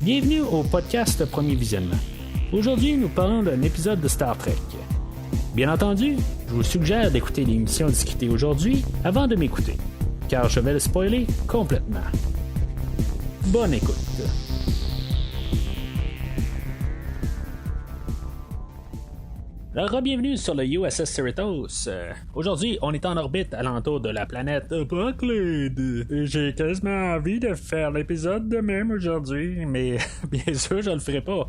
Bienvenue au podcast Premier Visionnement. Aujourd'hui, nous parlons d'un épisode de Star Trek. Bien entendu, je vous suggère d'écouter l'émission discutée aujourd'hui avant de m'écouter, car je vais le spoiler complètement. Bonne écoute. Alors, bienvenue sur le USS Cerritos. Aujourd'hui, on est en orbite alentour de la planète Brocklid. J'ai quasiment envie de faire l'épisode de même aujourd'hui, mais bien sûr, je le ferai pas.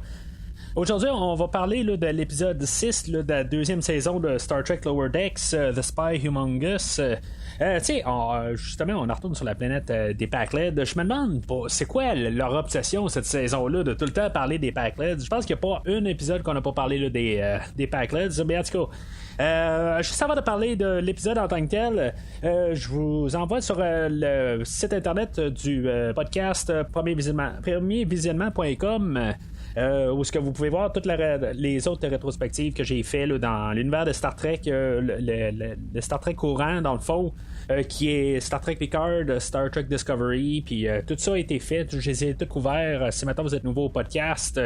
Aujourd'hui, on va parler là, de l'épisode 6 là, de la deuxième saison de Star Trek Lower Decks, The Spy Humongous. Justement, on retourne sur la planète des Pakled. Je me demande, c'est quoi leur obsession cette saison-là de tout le temps parler des Pakled? Je pense qu'il n'y a pas un épisode qu'on n'a pas parlé là, des Pakled. Mais en tout cas, juste avant de parler de l'épisode en tant que tel, je vous envoie sur le site internet du podcast premiervisionnement.com. Où est-ce que vous pouvez voir toutes les autres rétrospectives que j'ai fait là, dans l'univers de Star Trek, le Star Trek courant dans le fond, qui est Star Trek Picard, Star Trek Discovery, puis tout ça a été fait, je les ai tout couverts. Si maintenant vous êtes nouveau au podcast,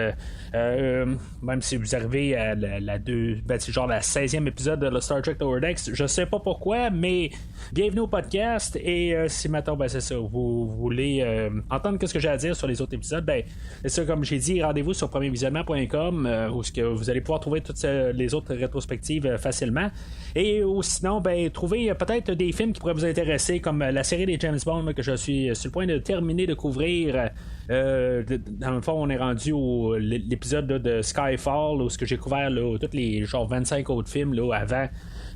même si vous arrivez à la 16e épisode de Star Trek Lower Decks, je sais pas pourquoi, mais bienvenue au podcast. Et si maintenant c'est ça, vous voulez entendre ce que j'ai à dire sur les autres épisodes, c'est ça, comme j'ai dit, rendez-vous sur premiervisionnement.com où ce que vous allez pouvoir trouver toutes les autres rétrospectives facilement. Et ou sinon, trouver peut-être des films qui pourraient vous intéresser, comme la série des James Bond là, que je suis sur le point de terminer de couvrir. Dans le fond, on est rendu au l'épisode là, de Skyfall, où ce que j'ai couvert là, tous les genre 25 autres films là, avant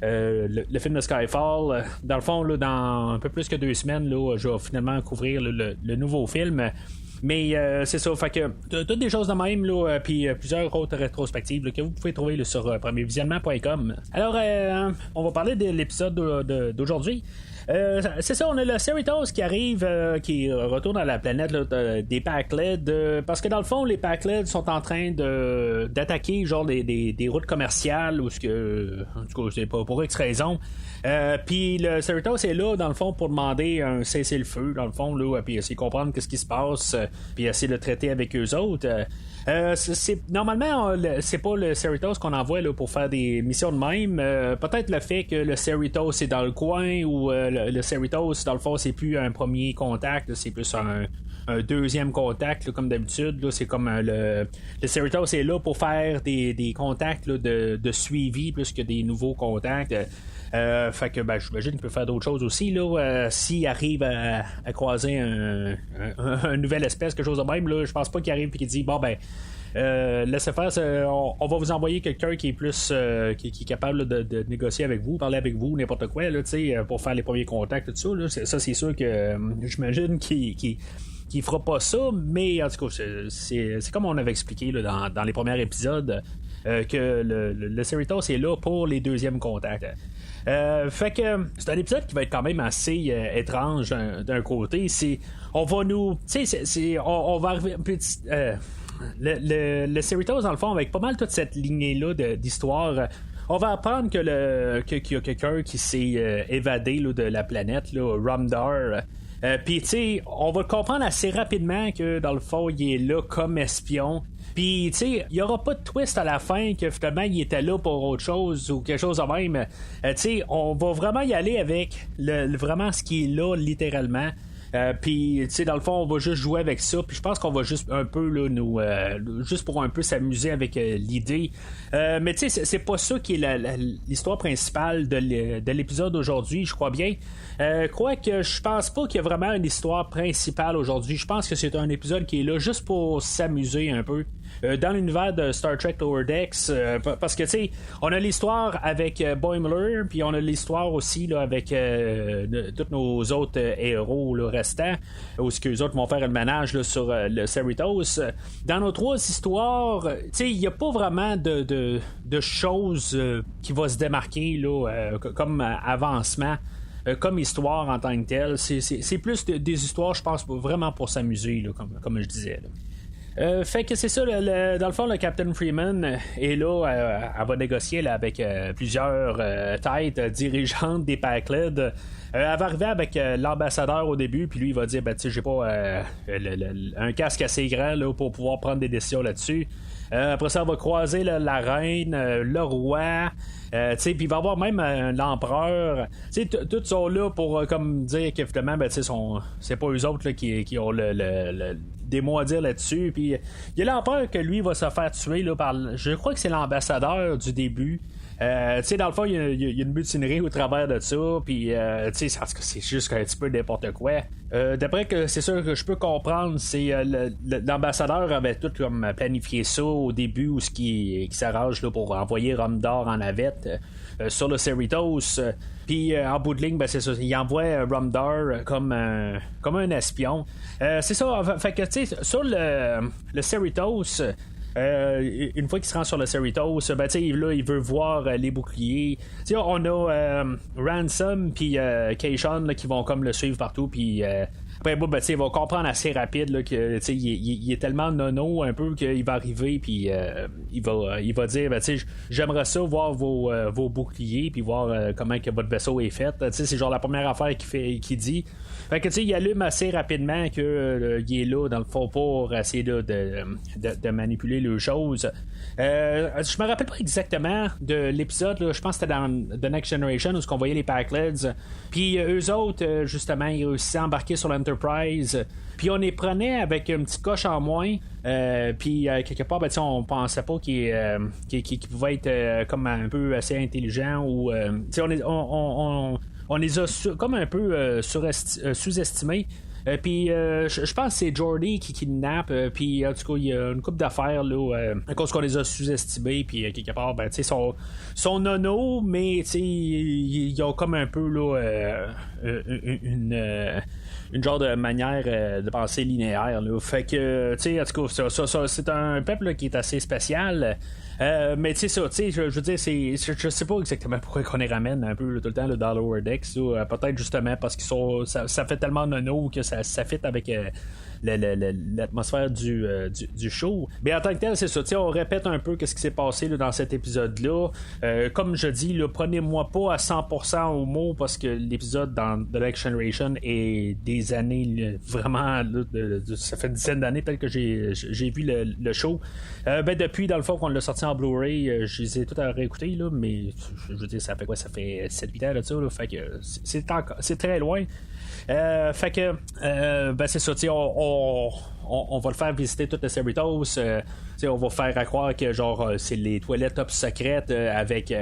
le film de Skyfall. Dans le fond, là, dans un peu plus que 2 semaines, là, je vais finalement couvrir le nouveau film. Mais c'est ça, fait que toutes des choses de même là, puis plusieurs autres rétrospectives là, que vous pouvez trouver là, sur premiervisionnement.com. Alors on va parler de l'épisode d'aujourd'hui. C'est ça, on a le Cerritos qui arrive, qui retourne à la planète là, des Pakled, parce que dans le fond, les Pakled sont en train d'attaquer genre des routes commerciales, ou ce que, en tout cas, c'est pas pour X raison. Puis le Cerritos est là, dans le fond, pour demander un cessez-le-feu, dans le fond, là, puis essayer de comprendre qu'est-ce qui se passe, puis essayer de traiter avec eux autres. Normalement, c'est pas le Cerritos qu'on envoie là, pour faire des missions de même. Peut-être le fait que le Cerritos est dans le coin, ou le Cerritos, dans le fond, c'est plus un premier contact, là, c'est plus un deuxième contact, là, comme d'habitude. Là, c'est comme le Cerritos est là pour faire des contacts là, de suivi plus que des nouveaux contacts. Fait que j'imagine qu'il peut faire d'autres choses aussi là, s'il arrive à croiser un nouvelle espèce, quelque chose de même là, je pense pas qu'il arrive et qu'il dit laissez faire, on va vous envoyer quelqu'un qui est plus qui est capable là, de négocier avec vous, parler avec vous, n'importe quoi là, pour faire les premiers contacts, tout ça là. Ça c'est sûr que j'imagine qu'il fera pas ça, mais en tout cas c'est comme on avait expliqué là, dans les premiers épisodes, que le Cerritos est là pour les deuxièmes contacts. Fait que c'est un épisode qui va être quand même assez étrange d'un côté. On va nous, on va arriver le Cerritos dans le fond avec pas mal toute cette lignée là d'histoire. On va apprendre qu'il y a quelqu'un qui s'est évadé là, de la planète là, Rumdar. Puis tu sais, on va le comprendre assez rapidement que dans le fond il est là comme espion. Puis, tu sais, il n'y aura pas de twist à la fin que finalement il était là pour autre chose ou quelque chose de même. Tu sais, on va vraiment y aller avec vraiment ce qui est là, littéralement. Puis, tu sais, dans le fond, on va juste jouer avec ça. Puis, je pense qu'on va juste un peu, là, juste pour un peu s'amuser avec l'idée. Mais, tu sais, c'est pas ça qui est l'histoire principale de l'épisode d'aujourd'hui, je crois bien. Quoique, je pense pas qu'il y a vraiment une histoire principale aujourd'hui. Je pense que c'est un épisode qui est là juste pour s'amuser un peu. Dans l'univers de Star Trek Lower Decks, parce que tu sais, on a l'histoire avec Boimler, puis on a l'histoire aussi là, avec tous nos autres héros là, restants, où ce qu'eux autres vont faire le ménage là, sur le Cerritos. Dans nos 3 histoires, tu sais, il n'y a pas vraiment de choses qui va se démarquer là, comme avancement. Comme histoire en tant que telle, c'est plus des histoires, je pense, vraiment pour s'amuser, là, comme je disais. Là. Fait que c'est ça, dans le fond, le Captain Freeman est là, elle va négocier là, avec plusieurs têtes dirigeantes des Pakled. Elle va arriver avec l'ambassadeur au début, puis lui il va dire ben tu sais j'ai pas un casque assez grand là, pour pouvoir prendre des décisions là-dessus. Après ça, on va croiser la reine, le roi, puis il va y avoir même l'empereur. Tous sont là pour comme dire qu'évidemment, ben, c'est pas eux autres là, qui ont des mots à dire là-dessus. Puis il y a l'empereur que lui va se faire tuer là, par. Je crois que c'est l'ambassadeur du début. Dans le fond, il y a une mutinerie au travers de ça, puis c'est juste un petit peu n'importe quoi. D'après que c'est sûr que je peux comprendre, c'est l'ambassadeur avait tout comme planifié ça au début où ce qui s'arrange là, pour envoyer Rumdar en navette sur le Cerritos. Puis en bout de ligne, ben, c'est ça, il envoie Rumdar comme un espion. C'est ça, fait que tu sais, sur le Cerritos. Une fois qu'il se rend sur le Cerritos, ben, là, il veut voir les boucliers. T'sais, on a Ransom puis Keishon qui vont comme le suivre partout. Puis après, ben, il va comprendre assez rapide là, que il est tellement nono un peu qu'il va arriver. Puis il va dire ben, j'aimerais ça voir vos boucliers. Puis voir comment que votre vaisseau est fait. C'est genre la première affaire qu'il dit. Fait que il allume assez rapidement qu'il est là dans le fond pour essayer de manipuler les choses. Je me rappelle pas exactement de l'épisode là, je pense que c'était dans The Next Generation où on voyait les Packleds. Puis eux autres justement ils réussissaient à embarquer sur l'Enterprise. Puis on les prenait avec un petit coche en moins. Puis quelque part ben, on pensait pas qu'il pouvait être comme un peu assez intelligent ou on les a comme un peu sous-estimés. Puis je pense que c'est Geordi qui kidnappe. Puis en tout cas, il y a une couple d'affaires là, à cause qu'on les a sous-estimés. Puis quelque part, ben, sont nono, mais ils ont comme un peu là, une genre de manière de penser linéaire. Là. Fait que, en tout cas, ça, c'est un peuple là, qui est assez spécial. Mais tu sais ça, je veux dire, je sais pas exactement pourquoi qu'on les ramène un peu là, tout le temps là, dans Lower Decks. Peut-être justement parce qu'ils sont, ça fait tellement nono que ça fit avec l'atmosphère du show. Mais en tant que tel, c'est ça. On répète un peu ce qui s'est passé là, dans cet épisode-là. Comme je dis, là, prenez-moi pas à 100% au mot parce que l'épisode dans The Next Generation est des années là, vraiment. Là, ça fait une dizaine d'années peut-être que j'ai vu le show. Depuis, dans le fond, qu'on l'a sorti en Blu-ray, je les ai tous à réécouter, là, mais je veux dire, ça fait quoi? Ça fait 7-8 ans de ça, là, fait que c'est très loin. Fait que c'est ça, on va le faire visiter tout le Cerritos. On va faire croire que genre c'est les toilettes top secrètes avec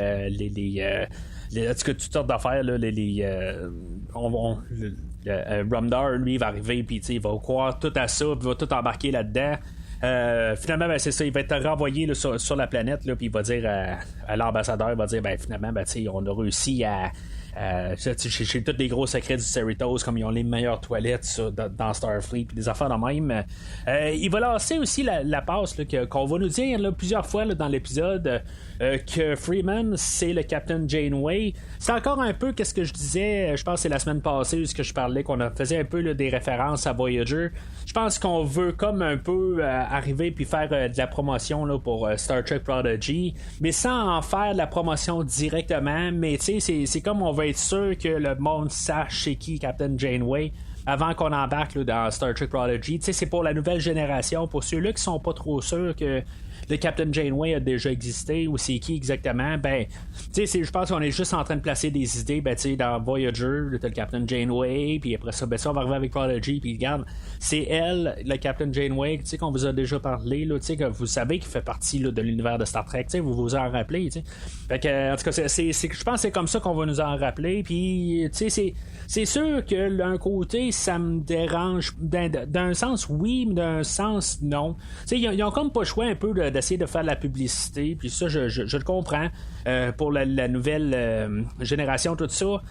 toutes sortes d'affaires là, Rumdar lui va arriver puis il va croire tout à ça, puis il va tout embarquer là-dedans. Finalement c'est ça, il va être renvoyé là, sur la planète puis il va dire à l'ambassadeur, il va dire finalement on a réussi à j'ai tous les gros secrets du Cerritos, comme ils ont les meilleures toilettes dans Starfleet puis des affaires de même. Il va lancer aussi la passe là, qu'on va nous dire là, plusieurs fois là, dans l'épisode que Freeman c'est le Captain Janeway. C'est encore un peu qu'est-ce que je disais, je pense que c'est la semaine passée où je parlais qu'on faisait un peu là, des références à Voyager. Je pense qu'on veut comme un peu arriver puis faire de la promotion là, pour Star Trek Prodigy, mais sans en faire de la promotion directement. Mais tu sais, c'est comme on va être sûr que le monde sache c'est qui Captain Janeway avant qu'on embarque là, dans Star Trek Prodigy. C'est pour la nouvelle génération, pour ceux-là qui sont pas trop sûrs que le Captain Janeway a déjà existé ou c'est qui exactement, je pense qu'on est juste en train de placer des idées. Dans Voyager, t'as le Captain Janeway, puis après ça, on va arriver avec Prodigy, puis regarde, c'est elle, le Captain Janeway, qu'on vous a déjà parlé, là, que vous savez qu'il fait partie là, de l'univers de Star Trek, vous vous en rappelez. Fait que, en tout cas, je pense que c'est comme ça qu'on va nous en rappeler, puis c'est sûr que d'un côté, ça me dérange. D'un sens, oui, mais d'un sens, non. Ils ont comme pas le choix un peu d'essayer de faire de la publicité, puis ça, je le comprends. Pour la nouvelle génération, tout ça.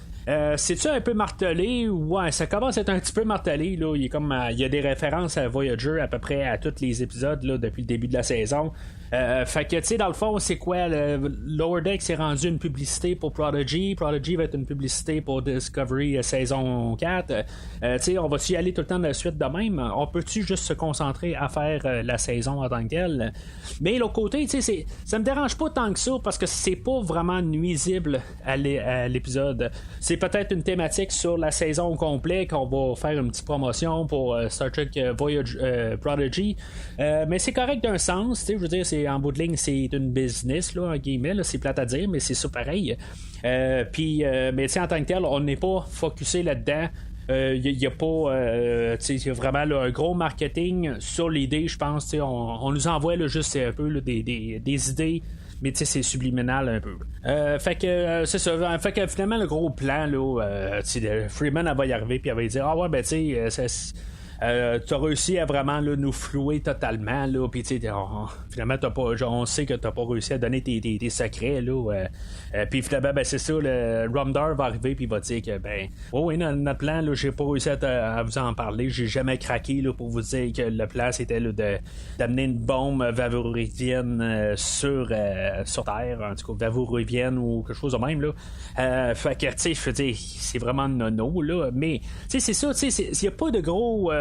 C'est-tu un peu martelé? Ouais, ça commence à être un petit peu martelé. Là. Il y a des références à Voyager à peu près à tous les épisodes là, depuis le début de la saison. Fait que, tu sais, dans le fond, c'est quoi? Lower Deck s'est rendu une publicité pour Prodigy. Prodigy va être une publicité pour Discovery saison 4. On va-tu y aller tout le temps de la suite de même? On peut-tu juste se concentrer à faire la saison en tant que telle? Mais l'autre côté, ça me dérange pas tant que ça parce que c'est pas vraiment nuisible à l'épisode. C'est peut-être une thématique sur la saison au complet qu'on va faire une petite promotion pour Star Trek Voyage Prodigy. Mais c'est correct d'un sens, je veux dire, c'est en bout de ligne, c'est une business, là, en guillemets, là, c'est plate à dire, mais c'est ça pareil. Mais en tant que tel, on n'est pas focusé là-dedans. Il y a pas y a vraiment là, un gros marketing sur l'idée, je pense. On nous envoie là, juste un peu là, des idées, mais c'est subliminal un peu. Fait que c'est ça. Fait que finalement, le gros plan, là, Freeman, elle va y arriver, puis elle va dire ah ouais, ben tu sais, t'as réussi à vraiment là, nous flouer totalement, là, puis finalement on sait que t'as pas réussi à donner tes secrets, là, puis finalement ben, c'est ça, le Rumdar va arriver puis il va dire que ben oui, notre plan là, j'ai pas réussi à vous en parler, j'ai jamais craqué là, pour vous dire que le plan c'était là, d'amener une bombe vavurivienne sur Terre, en tout cas vavurivienne ou quelque chose de même là. Fait que tu sais, je veux dire, c'est vraiment nono là, mais tu sais c'est ça, tu sais, il y a pas de gros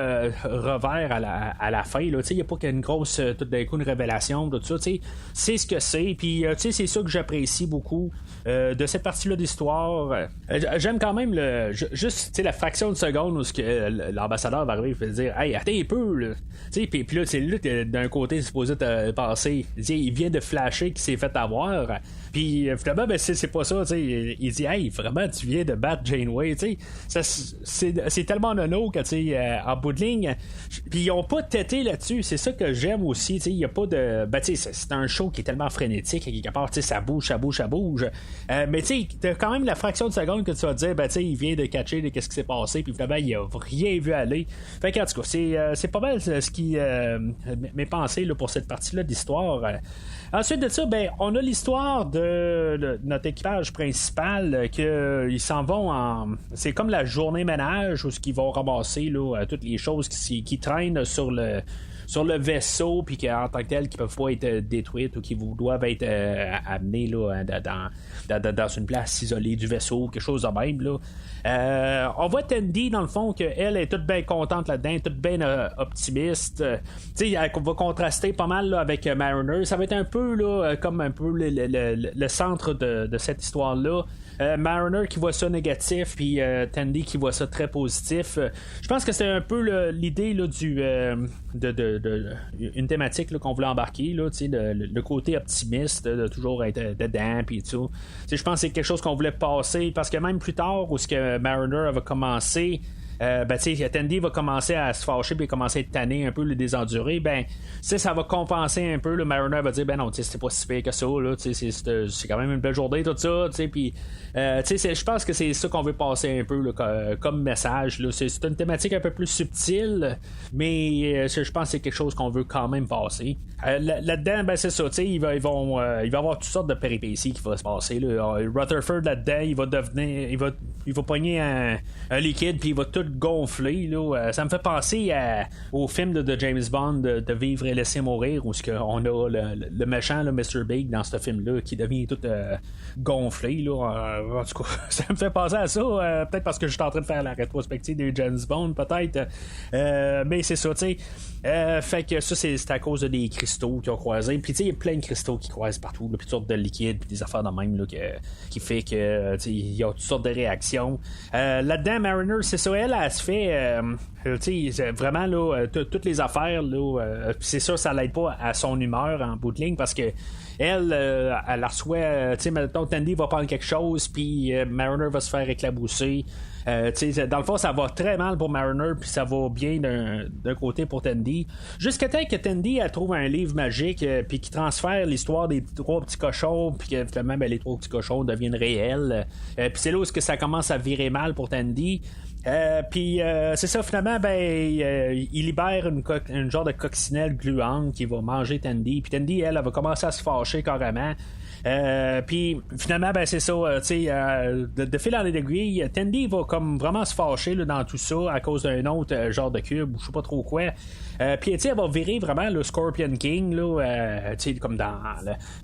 revers à la fin, il n'y a pas qu'une grosse tout d'un coup une révélation, tout ça, c'est ce que c'est, puis c'est ça que j'apprécie beaucoup de cette partie-là d'histoire. J'aime quand même juste la fraction de seconde où l'ambassadeur va arriver et dire hey, attends un peu, puis là, d'un côté, c'est supposé te passer, il vient de flasher qu'il s'est fait avoir, puis finalement, ben, c'est pas ça, il dit hey, vraiment, tu viens de battre Janeway, c'est tellement nono que en bout de ligne, puis ils ont pas têté là-dessus, c'est ça que j'aime aussi, il y a pas de c'est un show qui est tellement frénétique, quelque part, ça bouge, mais t'as quand même la fraction de seconde que tu vas te dire il vient de catcher de qu'est-ce qui s'est passé, puis finalement il a rien vu aller. Fait qu'en tout cas, c'est pas mal ce qui mes pensées là, pour cette partie-là d'histoire. Ensuite de ça, on a l'histoire de notre équipage principal qu'ils s'en vont c'est comme la journée ménage où ils vont ramasser là, toutes les choses qui traînent sur le vaisseau, puis qu'en tant que tel, qui peuvent pas être détruites ou qui doivent être amenées là, dans une place isolée du vaisseau, quelque chose de même. Là. On voit Tendi, dans le fond, qu'elle est toute bien contente là-dedans, toute bien optimiste. Elle va contraster pas mal là, avec Mariner. Ça va être un peu là, comme un peu le centre de cette histoire-là. Mariner qui voit ça négatif, puis Tandy qui voit ça très positif. Je pense que c'est un peu l'idée là, une thématique là, qu'on voulait embarquer, là, le côté optimiste de toujours être dedans, puis tout. Je pense que c'est quelque chose qu'on voulait passer, parce que même plus tard, où ce que Mariner va commencer, Tandy va commencer à se fâcher puis commencer à être tanné un peu, le désenduré, ça va compenser un peu. Le Mariner va dire non, c'est pas si pire que ça, là, c'est quand même une belle journée, tout ça, puis je pense que c'est ça qu'on veut passer un peu là, comme message là. C'est une thématique un peu plus subtile, mais je pense que c'est quelque chose qu'on veut quand même passer. Là-dedans, c'est ça, il va y avoir toutes sortes de péripéties qui vont se passer là. Rutherford là-dedans, il va pogner un liquide puis il va tout gonfler là. Ça me fait penser au film de James Bond de Vivre et laisser mourir, où on a le méchant là, Mr. Big dans ce film là qui devient tout gonflé là. En tout cas, ça me fait penser à ça, peut-être parce que je suis en train de faire la rétrospective des James Bond, peut-être, mais c'est ça, tu sais. Fait que ça, c'est à cause des cristaux qui ont croisé, puis tu sais, il y a plein de cristaux qui croisent partout, puis toutes sortes de liquides, puis des affaires de même là, qui fait que il y a toutes sortes de réactions. Là-dedans, Mariner, c'est ça, elle se fait vraiment là, toutes les affaires là, c'est sûr, ça l'aide pas à son humeur en bout de ligne, parce que elle reçoit, mettons, Tandy va prendre quelque chose, puis Mariner va se faire éclabousser. Dans le fond, ça va très mal pour Mariner, puis ça va bien d'un côté pour Tandy. Jusqu'à temps que Tandy elle trouve un livre magique, puis qui transfère l'histoire des 3 petits cochons, puis que finalement les 3 petits cochons deviennent réels. Puis c'est là où que ça commence à virer mal pour Tandy. Puis c'est ça, finalement, il libère une genre de coccinelle gluante qui va manger Tandy. Puis Tandy, elle va commencer à se fâcher carrément. Puis finalement, c'est ça, de fil en aiguille, Tandy va comme vraiment se fâcher là, dans tout ça à cause d'un autre genre de cube ou je sais pas trop quoi. Puis elle va virer vraiment le Scorpion King là, comme dans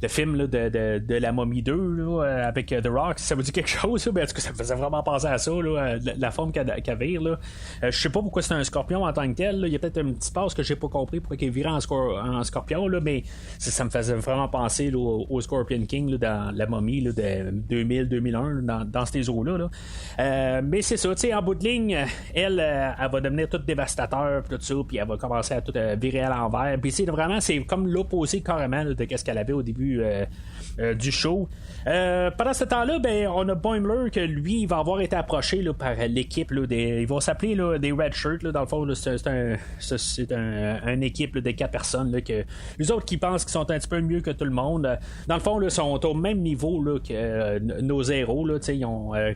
le film là, de la Momie 2 là, avec The Rock. Ça vous dit quelque chose là? En tout cas, ça me faisait vraiment penser à ça là, la forme qu'elle qu'elle vire. Je sais pas pourquoi c'est un scorpion en tant que tel. Il y a peut-être un petit passe que j'ai pas compris pourquoi il vire en scorpion, là, mais ça me faisait vraiment penser là, au Scorpion King là, dans la momie là, de 2000-2001 dans ces eaux-là. Mais c'est ça, en bout de ligne, elle va devenir toute dévastateur tout ça, puis elle va commencer à tout virer à l'envers. Puis c'est comme l'opposé carrément là, de ce qu'elle avait au début du show. Pendant ce temps-là, on a Boimler que lui, il va avoir été approché là, par l'équipe. Là, ils vont s'appeler là, des Red Shirts. Là, dans le fond, là, c'est une équipe là, de 4 personnes. Là, que les autres qui pensent qu'ils sont un petit peu mieux que tout le monde. Dans le fond, là, sont au même niveau là, que nos héros. Là,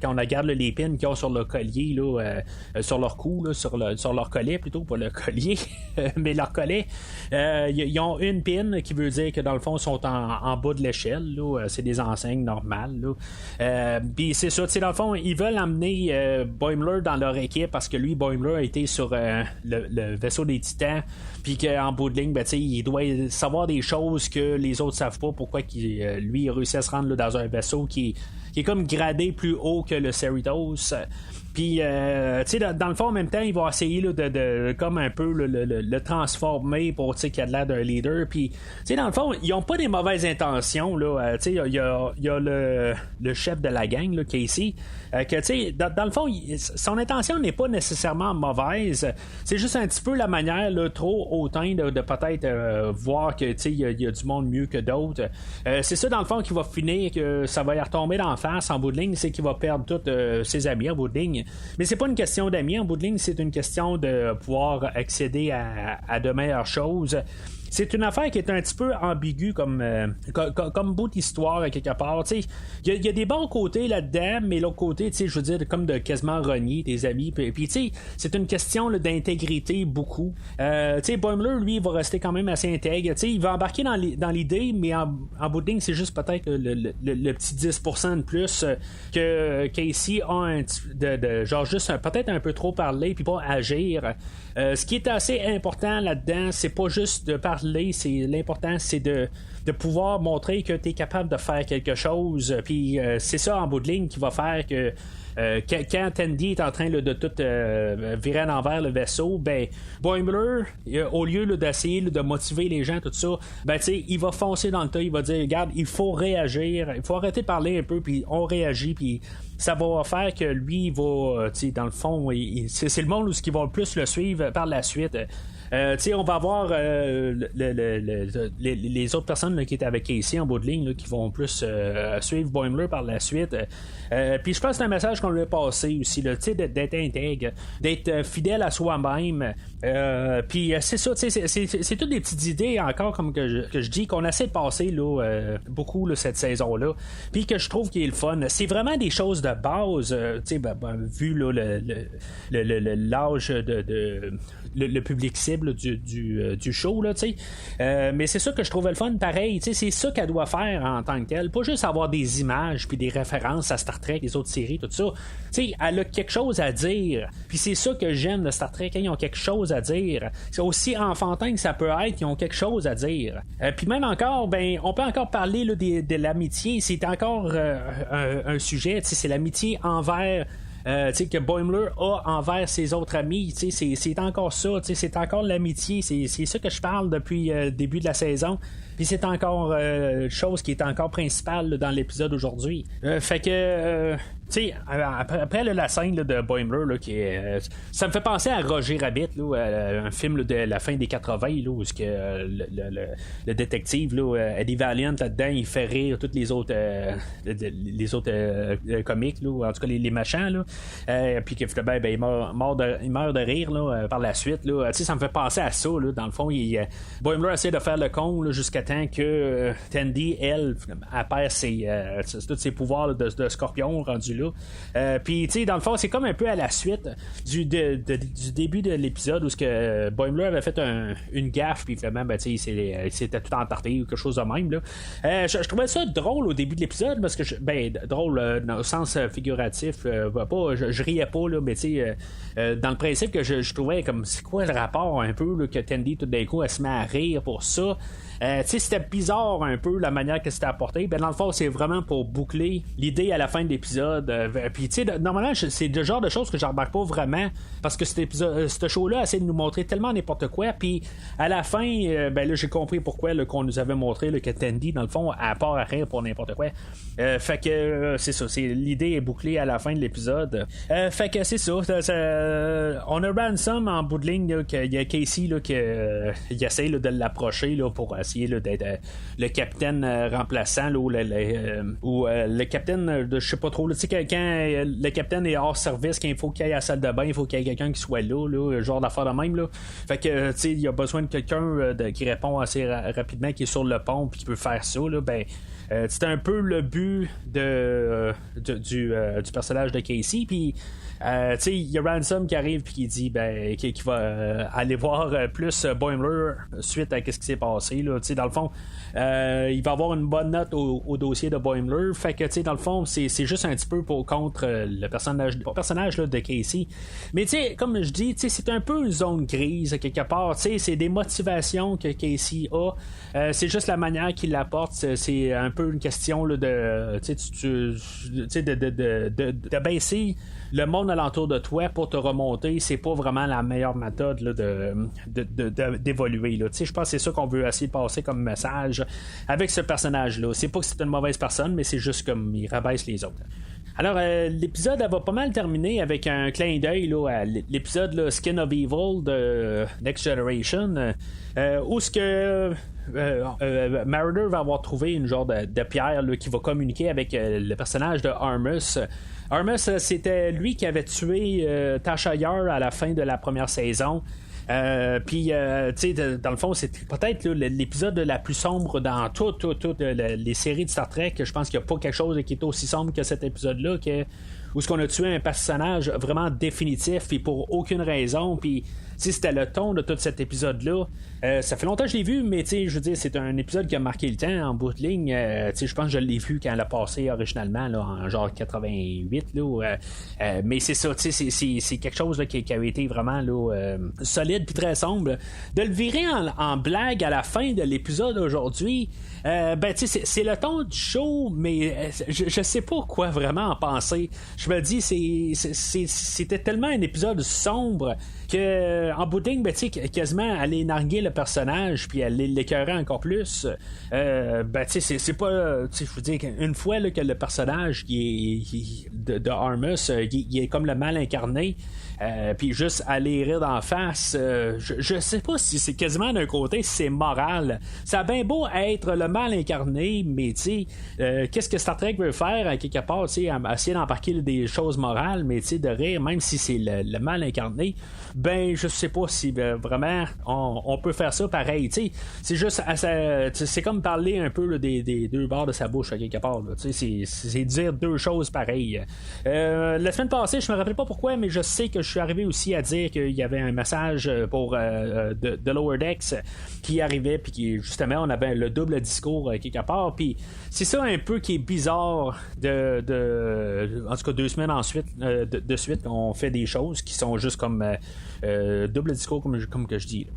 quand on regarde là, les pins qu'ils ont sur le collier, là, sur leur cou, là, sur leur collet plutôt, pas le collier, mais leur collet. Ils ont une pin qui veut dire que dans le fond, ils sont en bas de l'échelle. Là, c'est des enseignes normales. Puis c'est ça, dans le fond, ils veulent amener Boimler dans leur équipe parce que lui, Boimler a été sur le vaisseau des Titans, puis qu'en bout de ligne, il doit savoir des choses que les autres savent pas, pourquoi lui il a réussi à se rendre là, dans un vaisseau qui est comme gradé plus haut que le Cerritos. Puis, dans le fond, en même temps, il va essayer là, de comme un peu le transformer pour qu'il ait l'air d'un leader. Puis, dans le fond, ils n'ont pas des mauvaises intentions. Il y a le chef de la gang, là, Casey, que, dans le fond, son intention n'est pas nécessairement mauvaise. C'est juste un petit peu la manière là, trop hautain de peut-être voir que il y a du monde mieux que d'autres. C'est ça, dans le fond, qui va finir, que ça va y retomber d'en face en bout de ligne, c'est qu'il va perdre tous ses amis en bout de ligne. Mais c'est pas une question d'amis en bout de ligne, c'est une question de pouvoir accéder à de meilleures choses. C'est une affaire qui est un petit peu ambiguë comme bout d'histoire à quelque part. Il y a des bons côtés là-dedans, mais l'autre côté, je veux dire, comme de quasiment renier tes amis. Puis c'est une question là, d'intégrité beaucoup. Boimler, lui, il va rester quand même assez intègre. Il va embarquer dans l'idée, mais en bout de ligne, c'est juste peut-être le petit 10% de plus que Casey a genre juste peut-être un peu trop parler puis pas agir. Ce qui est assez important là-dedans, c'est pas juste de parler, l'important c'est de pouvoir montrer que tu es capable de faire quelque chose, puis c'est ça en bout de ligne qui va faire que quand Tandy est en train là, de tout virer à l'envers le vaisseau, Boimler, au lieu là, d'essayer là, de motiver les gens, tout ça, il va foncer dans le tas, il va dire, regarde, il faut réagir, il faut arrêter de parler un peu, puis on réagit, puis ça va faire que lui, il va, dans le fond, c'est le monde où qui va le plus le suivre par la suite. On va avoir les autres personnes là, qui étaient avec Casey en bout de ligne là, qui vont plus suivre Boimler par la suite. Puis je pense que c'est un message qu'on lui a passé aussi, d'être intègre, d'être fidèle à soi-même. Puis c'est ça, c'est toutes des petites idées encore comme que je dis qu'on essaie de passer là, beaucoup là, cette saison-là. Puis que je trouve qu'il est le fun. C'est vraiment des choses de base, vu là, l'âge de le public cible du show là, mais c'est ça que je trouvais le fun pareil, c'est ça qu'elle doit faire en tant que telle, pas juste avoir des images puis des références à Star Trek, les autres séries, tout ça. Elle a quelque chose à dire, puis c'est ça que j'aime de Star Trek, ils ont quelque chose à dire. C'est aussi enfantin que ça peut être, ils ont quelque chose à dire. Puis même encore, on peut encore parler là, de l'amitié, c'est encore un sujet, c'est l'amitié envers que Boimler a envers ses autres amis, c'est encore ça, c'est encore l'amitié, c'est ça que je parle depuis le début de la saison. Puis c'est encore chose qui est encore principale là, dans l'épisode aujourd'hui. Fait que après la scène là, de Boimler là, qui est, ça me fait penser à Roger Rabbit là, un film là, de la fin des 80 là, où le détective là, Eddie Valiant là-dedans, il fait rire tous les autres comiques là, en tout cas les machins là, puis que il meurt de rire là, par la suite là. Ça me fait penser à ça là, dans le fond Boimler essaie de faire le con là, jusqu'à temps que Tandy elle perd tous ses pouvoirs là, de scorpion rendu là. Puis dans le fond c'est comme un peu à la suite du début de l'épisode où ce que Boimler avait fait une gaffe, puis finalement c'était tout entarté ou quelque chose de même là. Je trouvais ça drôle au début de l'épisode parce que drôle dans le sens figuratif, pas je riais pas là, mais dans le principe que je trouvais comme c'est quoi le rapport un peu là, que Tandy tout d'un coup elle se met à rire pour ça. C'était bizarre un peu la manière que c'était apporté. Dans le fond, c'est vraiment pour boucler l'idée à la fin de l'épisode l'épisode. Puis tu sais, normalement, c'est le genre de choses que je remarque pas vraiment, parce que ce show-là essaie de nous montrer tellement n'importe quoi, puis à la fin, ben là, j'ai compris pourquoi là, qu'on nous avait montré là, que Tandy, dans le fond, à part à rire pour n'importe quoi. Fait que c'est ça, l'idée est bouclée à la fin de l'épisode. Fait que c'est ça, on a Ransom en bout de ligne, qu'il y a Casey là, qui essaie là, de l'approcher là, pour essayer là, d'être le capitaine remplaçant là, ou le capitaine de je sais pas trop, tu sais, quand le capitaine est hors service, quand il faut qu'il aille à la salle de bain, il faut qu'il y ait quelqu'un qui soit là, genre d'affaire de même là. Fait que tu sais, il y a besoin de quelqu'un qui répond assez rapidement, qui est sur le pont puis qui peut faire ça là. Ben c'est un peu le but du personnage de Casey. Puis tu sais, il y a Ransom qui arrive puis qui dit qui va aller voir plus Boimler suite à ce qui s'est passé là. Tu sais, dans le fond il va avoir une bonne note au dossier de Boimler. Fait que tu sais, dans le fond c'est juste un petit peu contre le personnage là, de Casey. Mais tu sais, comme je dis, tu sais, c'est un peu une zone grise quelque part. Tu sais, c'est des motivations que Casey a. C'est juste la manière qu'il l'apporte. C'est un peu une question là, de de baisser le monde alentour de toi pour te remonter. C'est pas vraiment la meilleure méthode là, d'évoluer. Je pense que c'est ça qu'on veut essayer de passer comme message avec ce personnage-là. C'est pas que c'est une mauvaise personne, mais c'est juste comme il rabaisse les autres. Alors, l'épisode elle va pas mal terminer avec un clin d'œil là, à l'épisode là, Skin of Evil de Next Generation, où ce que Mariner va avoir trouvé une genre de pierre là, qui va communiquer avec le personnage de Armus. Armus, c'était lui qui avait tué Tasha Yar à la fin de la première saison. Puis, tu sais, dans le fond, c'est peut-être là, l'épisode la plus sombre dans toutes les séries de Star Trek. Je pense qu'il n'y a pas quelque chose qui est aussi sombre que cet épisode-là, où est-ce qu'on a tué un personnage vraiment définitif et pour aucune raison. Puis, si c'était le ton de tout cet épisode-là, ça fait longtemps que je l'ai vu, mais tu sais, je veux dire, c'est un épisode qui a marqué le temps en bout de ligne. Tu sais, je pense que je l'ai vu quand elle a passé originalement, là, en genre 88, là. Mais c'est ça, tu sais, c'est quelque chose là, qui avait été vraiment là, solide puis très sombre. De le virer en blague à la fin de l'épisode aujourd'hui, ben tu sais, c'est le ton du show, mais je sais pas quoi vraiment en penser. Je me dis, c'était tellement un épisode sombre que en bout de ligne, ben, quasiment aller narguer le personnage puis aller l'écœurer encore plus. Ben, c'est pas, je veux dire, une fois là, que le personnage de Armus, il est comme le mal incarné. Puis juste aller rire d'en face, je sais pas si c'est quasiment d'un côté, si c'est moral. Ça a bien beau être le mal incarné, mais tu sais, qu'est-ce que Star Trek veut faire à quelque part, tu sais, essayer d'embarquer des choses morales, mais tu sais, de rire, même si c'est le mal incarné, ben je sais pas si vraiment on peut faire ça pareil, tu sais. C'est juste, c'est comme parler un peu là, des deux bords de sa bouche à quelque part, tu sais, c'est dire deux choses pareilles. La semaine passée, je me rappelle pas pourquoi, mais je sais que je suis arrivé aussi à dire qu'il y avait un message pour de Lower Decks qui arrivait, puis qui justement on avait le double discours quelque part, puis c'est ça un peu qui est bizarre en tout cas 2 semaines ensuite de suite on fait des choses qui sont juste comme double discours comme que je dis là.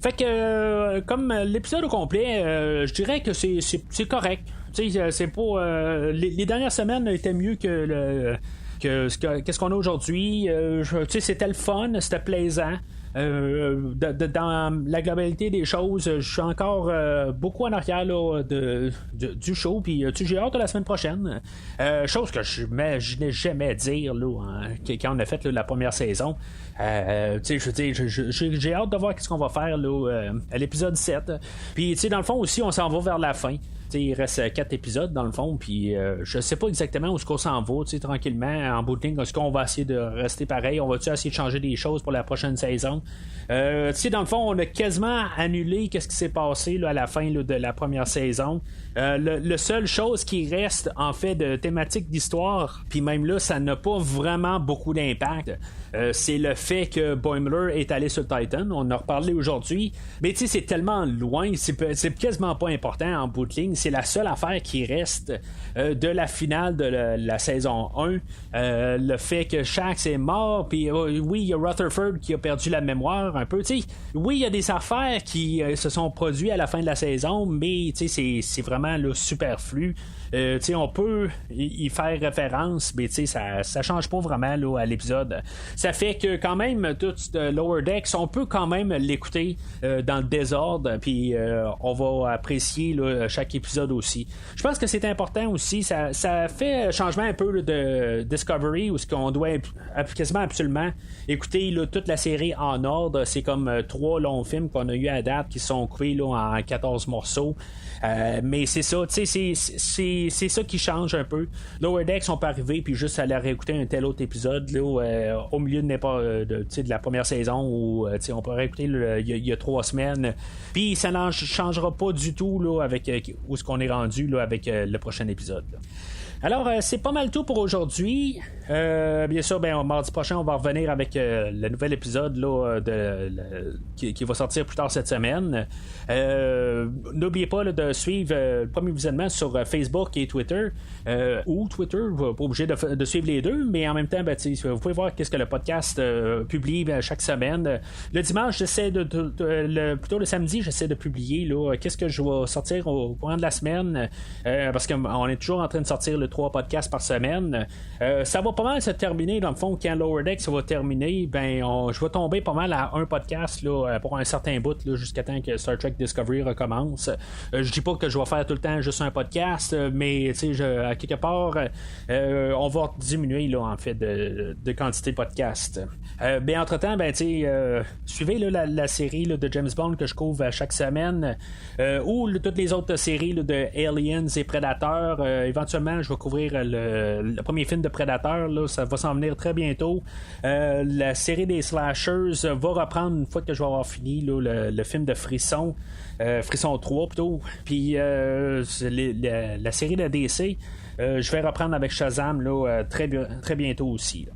Fait que comme l'épisode au complet, je dirais que c'est correct. Tu sais, c'est pas les dernières semaines étaient mieux que qu'est-ce qu'on a aujourd'hui. Tu sais, c'était le fun, c'était plaisant. Dans la globalité des choses, je suis encore beaucoup en arrière là, du show, puis j'ai hâte de la semaine prochaine. Chose que je n'imaginais jamais dire là, quand on a fait là, la première saison. Je veux dire, j'ai hâte de voir ce qu'on va faire là, à l'épisode 7. Puis dans le fond aussi, on s'en va vers la fin. Il reste 4 épisodes dans le fond, puis je sais pas exactement où est-ce qu'on s'en va, tranquillement, en bout de ligne. Est-ce qu'on va essayer de rester pareil? On va-tu essayer de changer des choses pour la prochaine saison? Dans le fond, on a quasiment annulé ce qui s'est passé là, à la fin là, de la première saison. Le seule chose qui reste en fait de thématique d'histoire, puis même là, ça n'a pas vraiment beaucoup d'impact. C'est le fait que Boimler est allé sur le Titan. On en a reparlé aujourd'hui, mais c'est tellement loin, c'est quasiment pas important en bout de ligne. c'est la seule affaire qui reste de la finale de la saison 1. Le fait que Shax est mort, puis oui, il y a Rutherford qui a perdu la mémoire un peu. Oui, il y a des affaires qui se sont produites à la fin de la saison, mais c'est vraiment là, superflu. On peut y faire référence, mais ça change pas vraiment là, à l'épisode. Ça fait que quand même, tout Lower Decks, on peut quand même l'écouter dans le désordre, puis on va apprécier là, chaque épisode aussi. Je pense que c'est important aussi, ça fait changement un peu là, de Discovery, où on doit quasiment absolument écouter là, toute la série en ordre. C'est comme 3 longs films qu'on a eu à date qui sont coupés là, en 14 morceaux. Mais c'est ça, c'est ça qui change un peu. Lower Decks, on peut arriver puis juste aller réécouter un tel autre épisode là, au milieu de la première saison où on peut réécouter il y a 3 semaines. Puis ça n'en changera pas du tout là, avec où est-ce qu'on est rendu là, avec le prochain épisode. Là. Alors, c'est pas mal tout pour aujourd'hui. Bien sûr, mardi prochain, on va revenir avec le nouvel épisode là, qui va sortir plus tard cette semaine. N'oubliez pas là, de suivre le premier visionnement sur Facebook et Twitter. Ou Twitter, pas obligé de suivre les deux, mais en même temps, vous pouvez voir qu'est-ce que le podcast publie chaque semaine. Le dimanche, j'essaie plutôt le samedi, j'essaie de publier là, qu'est-ce que je vais sortir au courant de la semaine. Parce qu'on est toujours en train de sortir le 3 podcasts par semaine. Ça va pas mal se terminer dans le fond quand Lower Decks va terminer. Je vais tomber pas mal à un podcast là, pour un certain bout là, jusqu'à temps que Star Trek Discovery recommence. Je dis pas que je vais faire tout le temps juste un podcast, mais à quelque part on va diminuer là, en fait de quantité de podcasts. Entre temps, suivez là, la série là, de James Bond que je couvre chaque semaine, ou toutes les autres séries là, de Aliens et Predator. Éventuellement, je vais couvrir le premier film de Predator, là, ça va s'en venir très bientôt. La série des slashers va reprendre une fois que je vais avoir fini là, le film de Frisson 3 plutôt. Puis la série de DC, je vais reprendre avec Shazam là, très bientôt aussi. Là.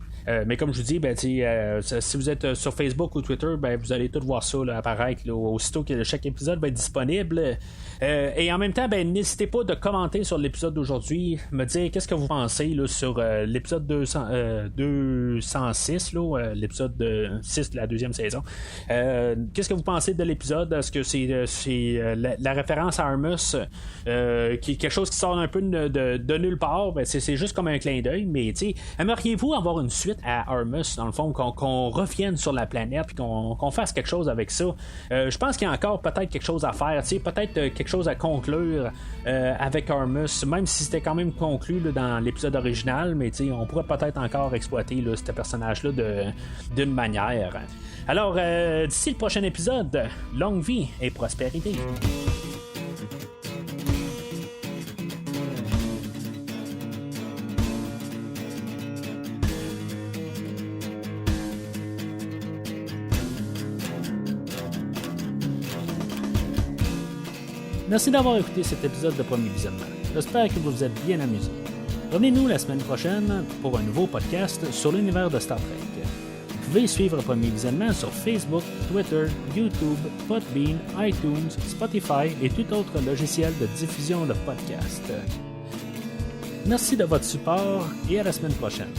Mais comme je vous dis, si vous êtes sur Facebook ou Twitter, vous allez tout voir ça là, apparaître là, aussitôt que chaque épisode va être disponible. Et en même temps, n'hésitez pas de commenter sur l'épisode d'aujourd'hui, me dire qu'est-ce que vous pensez là, sur l'épisode 206, là, l'épisode 6 de la deuxième saison. Qu'est-ce que vous pensez de l'épisode? Est-ce que c'est la référence à Armus, qui est quelque chose qui sort un peu de nulle part? C'est juste comme un clin d'œil, mais aimeriez-vous avoir une suite à Armus, dans le fond, qu'on revienne sur la planète et qu'on fasse quelque chose avec ça? Je pense qu'il y a encore peut-être quelque chose à faire, peut-être quelque chose à conclure avec Armus, même si c'était quand même conclu là, dans l'épisode original, mais on pourrait peut-être encore exploiter là, ce personnage-là d'une manière. Alors, d'ici le prochain épisode, longue vie et prospérité. Merci d'avoir écouté cet épisode de Premier Visionnement. J'espère que vous vous êtes bien amusés. Revenez-nous la semaine prochaine pour un nouveau podcast sur l'univers de Star Trek. Vous pouvez suivre Premier Visionnement sur Facebook, Twitter, YouTube, Podbean, iTunes, Spotify et tout autre logiciel de diffusion de podcasts. Merci de votre support et à la semaine prochaine.